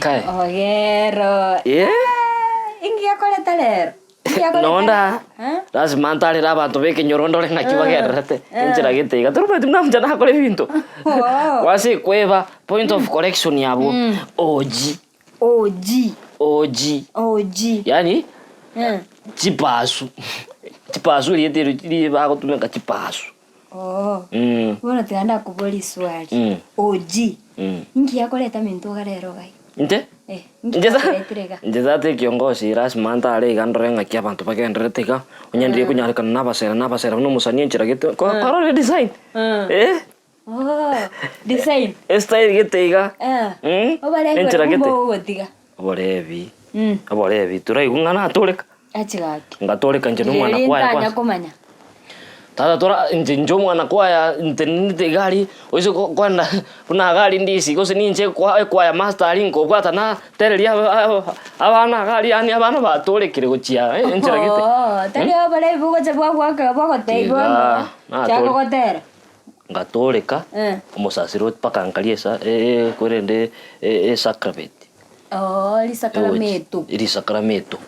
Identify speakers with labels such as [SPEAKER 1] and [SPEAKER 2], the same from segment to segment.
[SPEAKER 1] Kai.
[SPEAKER 2] Ogero. Ingia koleta lero.
[SPEAKER 1] Nonda. Lazima ntalira abantu beke nyorondole ngakibagerete. Injira gitega. Turupe tumnamja na kole bintu. Wasi kweva point of correction yabo. OG. Yani? Chipasu. Chipasu liyete bakutumeka chipasu.
[SPEAKER 2] Bona tianda kuboli swali. OG. Ingia koleta mintoga lero gai.
[SPEAKER 1] Nte? Njeza te kiongozi lazima ntale gandorenga kia bantu bagendereteka unyandire kunyarika nabasera no musani nchira gete ko design
[SPEAKER 2] design
[SPEAKER 1] style gitega
[SPEAKER 2] nchira gete
[SPEAKER 1] obolevi turai kungana atoleka
[SPEAKER 2] achigaki
[SPEAKER 1] ngatoleka nje numwana kwaya
[SPEAKER 2] kumanya
[SPEAKER 1] tata tora nje mwana kwaya ntenite gari oiso kwanda kuna gari ndisi kose ninje kwaya master linko kwata na terelia abana gari yani abana batolekire guchia nchira gite
[SPEAKER 2] tali abale bugo chebwa kwaka teibo chako kotera
[SPEAKER 1] ngatoleka umusasiro paka nkaliesa kurende sacrament
[SPEAKER 2] li sacramento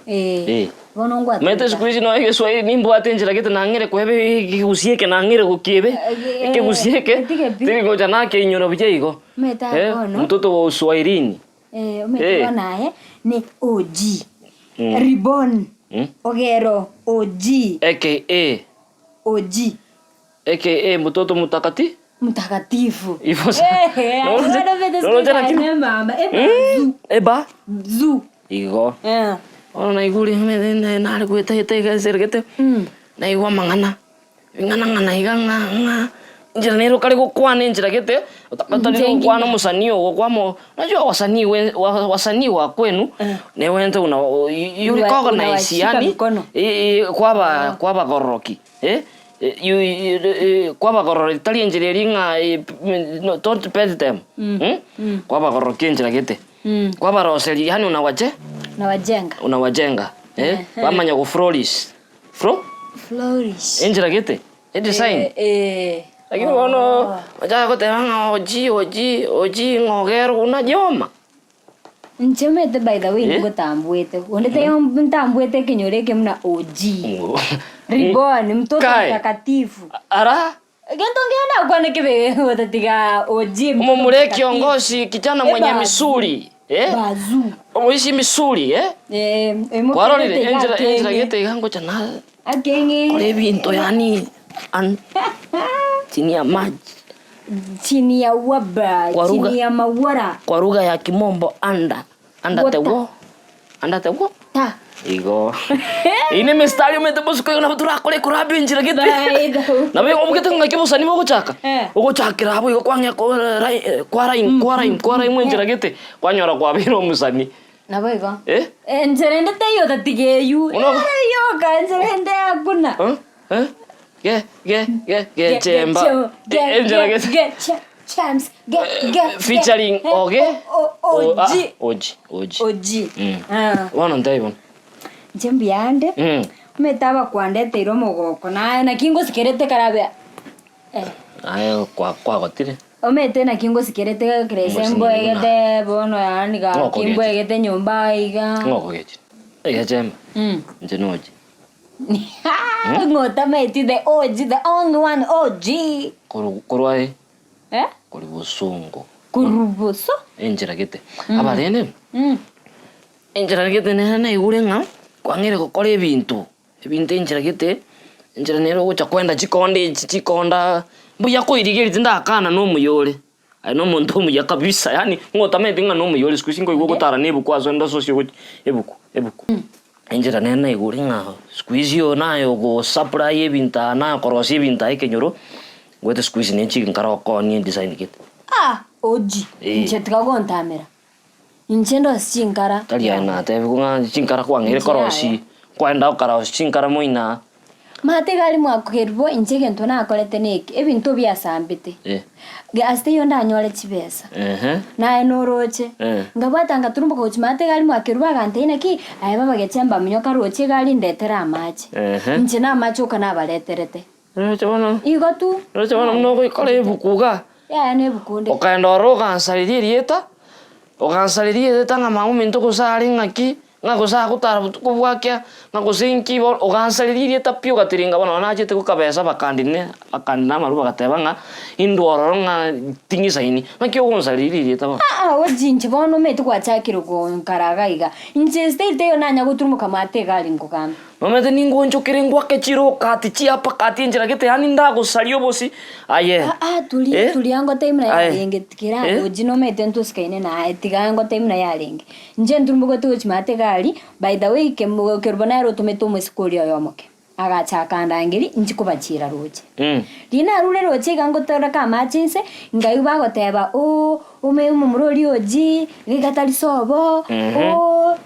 [SPEAKER 1] bonongwa mete squeeze no ye so nimbo atenjira gite nangire kwebe kigusieke nangire gukibe kigusieke tigo jana ke inyoro bijeigo mtoto wa Uswahilini
[SPEAKER 2] umetoka naye ni OG Ribbon Ogero OG aka
[SPEAKER 1] mtoto
[SPEAKER 2] mtakatifu
[SPEAKER 1] hivyo
[SPEAKER 2] no tena mama
[SPEAKER 1] eba zu igo ona iguri mene na ari gwete sergete na igwa mangana iganga njira nero kali gukwane njira gete utakatali gukwana musanio gukwamo najua wasanii wa kwenu ne wente una you recognize yani kwaba goroki kwaba gorori tali njira ringa don't pay them kwaba goroki njira gete kwaba roseli yani unawajenga wamanya ku flourish njira gete design lakini wono aja ko tanga oji ngogero unajoma
[SPEAKER 2] nchemete by the way ngo tambwete onete mtambuete kinyoreke mna OG Ribbon mtoto mtakatifu
[SPEAKER 1] ara
[SPEAKER 2] ngetongeana kwa nekebe watatiga OG
[SPEAKER 1] mumure kiongozi kijana mwenye misuli
[SPEAKER 2] bazu
[SPEAKER 1] omuishi misuli kwaro ile enjira gete gango chana
[SPEAKER 2] agenge
[SPEAKER 1] kole binto yani chini ya maji
[SPEAKER 2] chini ya waba chini ya mawara
[SPEAKER 1] kwa lugha ya Kimombo anda tewo
[SPEAKER 2] ta
[SPEAKER 1] igo ine mistari umetebusiko na batura kole kurabi njira gete na be omugete ngake musani mo guchaka uguchakira abo igo kwanya kwa rain mwenjira gete kwanyora kwa biro musani
[SPEAKER 2] na boigo enjerende teyo tatigeyu yo kanjerende akuna
[SPEAKER 1] Get chemba enjira gete
[SPEAKER 2] champs
[SPEAKER 1] featuring OG wana ndaibo
[SPEAKER 2] njembiande metaba kwandete iro mogoko na kingo sikerete karabe
[SPEAKER 1] ayo kwa gotire
[SPEAKER 2] omete na kingo sikerete kresembo egete bono yani ga kimbo egete nyumba iga
[SPEAKER 1] ngoko gechi chemba njenoji
[SPEAKER 2] ngota meti the OG the only one OG
[SPEAKER 1] kurwai
[SPEAKER 2] kurubuso
[SPEAKER 1] enjira gete abarene enjira gete na igurenga kwangire gukora ebintu enjira gete enjira nero gucha kwenda chikonda mbuya koirigeri ndakana no muyore ai no muntu muya kabisa yani ngota medinga no muyore sikusingo igogotara nebu kwazo ndasosio ebuku enjira nena igurenga squeeze nayo go supply ebinta na korosi ebinta ekenyoro gwete squeeze nenchi nkaro ko ni design gete
[SPEAKER 2] OG nje tikagontamera inchendo sinkara
[SPEAKER 1] talia na tebe kunga sinkara kwangire korosi kwenda ukara sinkara moina
[SPEAKER 2] mate gali mwakuherbo inchege ntona akolete neki ebintu byasambite aste yonda anyole chibesa na enoroche ngabata ngaturumba ko chimate gali mwakeruba ganteina ki ayaba bagechemba munyoka roche gali ndetera amache nje na amache ukana baleterete
[SPEAKER 1] chabona
[SPEAKER 2] igo tu
[SPEAKER 1] chabona mnogo ikole bukuga
[SPEAKER 2] ya ne bukunde
[SPEAKER 1] okaenda roga nsaririeta Ugansaririe tanga maumento kusari ngaki ngakusa kutara butuko bwakya ngakusinki bo ugansaririe tapio gatiringa bana naje te kukabesa bakandine akandina maruba gatebanga indworo nga tingisa ini ngaki ugansaririe taba
[SPEAKER 2] wajinje bono metu gwachakiro go nkaragaiga inje state yo nanya guturumuka mate gali ngukam
[SPEAKER 1] nomete ningonjo kirengwa kechiro kati chiapa kati njira gete yani ndagusario bosi aye
[SPEAKER 2] tuli yango time na yalenge tikira ojino mete ntuskaine na etigango time na yalenge nje nturumuko tuchi mate gali by the way kerubona ro tumeto musikori yomoke agachaka ndangiri njikubachira roje rina rure roje gango tora kama chinse ngai bagoteba ume umurori oji gigatari sobo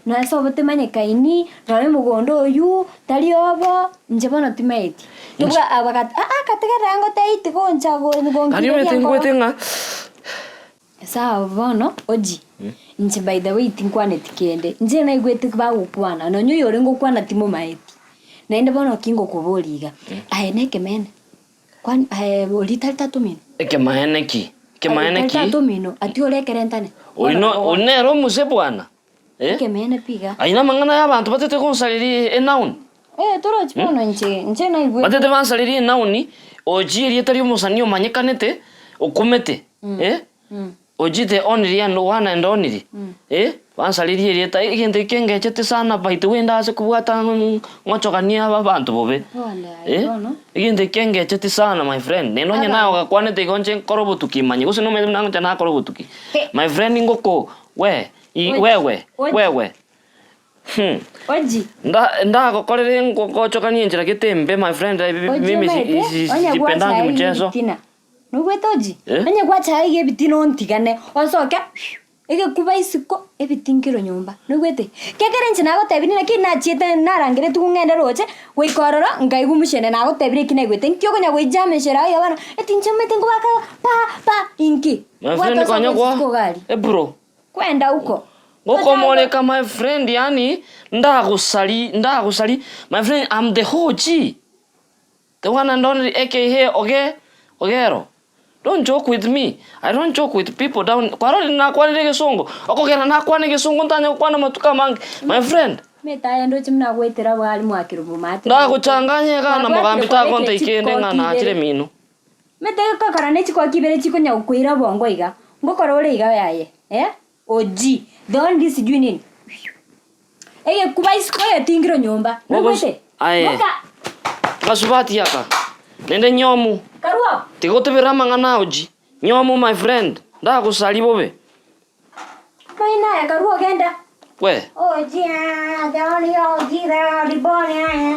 [SPEAKER 2] na sobo temanye kaini rare mugondo oyu tari obo njebona timeti nubwa abagat kategera ngo taiti goncha gongi
[SPEAKER 1] ani metengwetenga
[SPEAKER 2] sawa bono oji nje by the way tinkwane tikende nje na igwete bagukwana no nyu yore ngukwana timo maeti naende bono kingo kuboliga aheneke mene kwan olita 3 mino
[SPEAKER 1] ekemaheneki
[SPEAKER 2] 3 mino ati olekerentane
[SPEAKER 1] onero muse bwana
[SPEAKER 2] ekemene piga
[SPEAKER 1] aina mangana y'abantu batete konsaliri enaun
[SPEAKER 2] toro chipono nje na igwe
[SPEAKER 1] batete bansaliri enauni oji yetari musani omanyekanete okumete ojite oniri and one and only bansaliri yeta igende kengechete sana baite wenda ase kubwata ngochokania abantu bobe igende kengechete sana my friend neno nya nayo gakwanete gonche korobutuki manyi gose no mena ngocha na korobutuki my friend ngoko wewe
[SPEAKER 2] oji
[SPEAKER 1] nda gokorere ngochokania njira gitembe my friend mimi sipendangi mchezo
[SPEAKER 2] nugwetoji anya gwacha ige bitino ntigane osoke ege kuba isiko ebitingiro nyumba nugwete kekerenche nago tebini na kina chiete narangire tungende roche wikororo ngai gumushene nago tebire kina gwete nkyo konya gwijame shera ya bana etinche mete ngwaka pa inki
[SPEAKER 1] my friend konya kwa bro
[SPEAKER 2] kwenda uko
[SPEAKER 1] ngokomoleka my friend yani ndagusali my friend I'm the hoji the one and only aka ogero. Don't joke with me. I don't joke with people down. Kwaroli na kwanile gesongo. Okogera na kwanile gesongo ntanya kwana matuka mangi. My friend.
[SPEAKER 2] Meta ndo chimna gwetera bwali mwakirubu mate.
[SPEAKER 1] Nda kuchanganya kana mugambita konta ikende ngana atire mino.
[SPEAKER 2] Meta kakara nechi kwa kibere chiko nya ukwira bongo iga. Ngokora ore iga yaye. Oji. Don't this do nini. Ege kuba isko ya tingiro nyumba. Ngwete.
[SPEAKER 1] Ngoka. Kasubati yaka. Nende nyomu.
[SPEAKER 2] Karua.
[SPEAKER 1] Tigotebera mangana oji. Nyomu my friend. Nda kusali bobe.
[SPEAKER 2] Maina ya karua genda.
[SPEAKER 1] We.
[SPEAKER 2] Oji, doni oji da libone.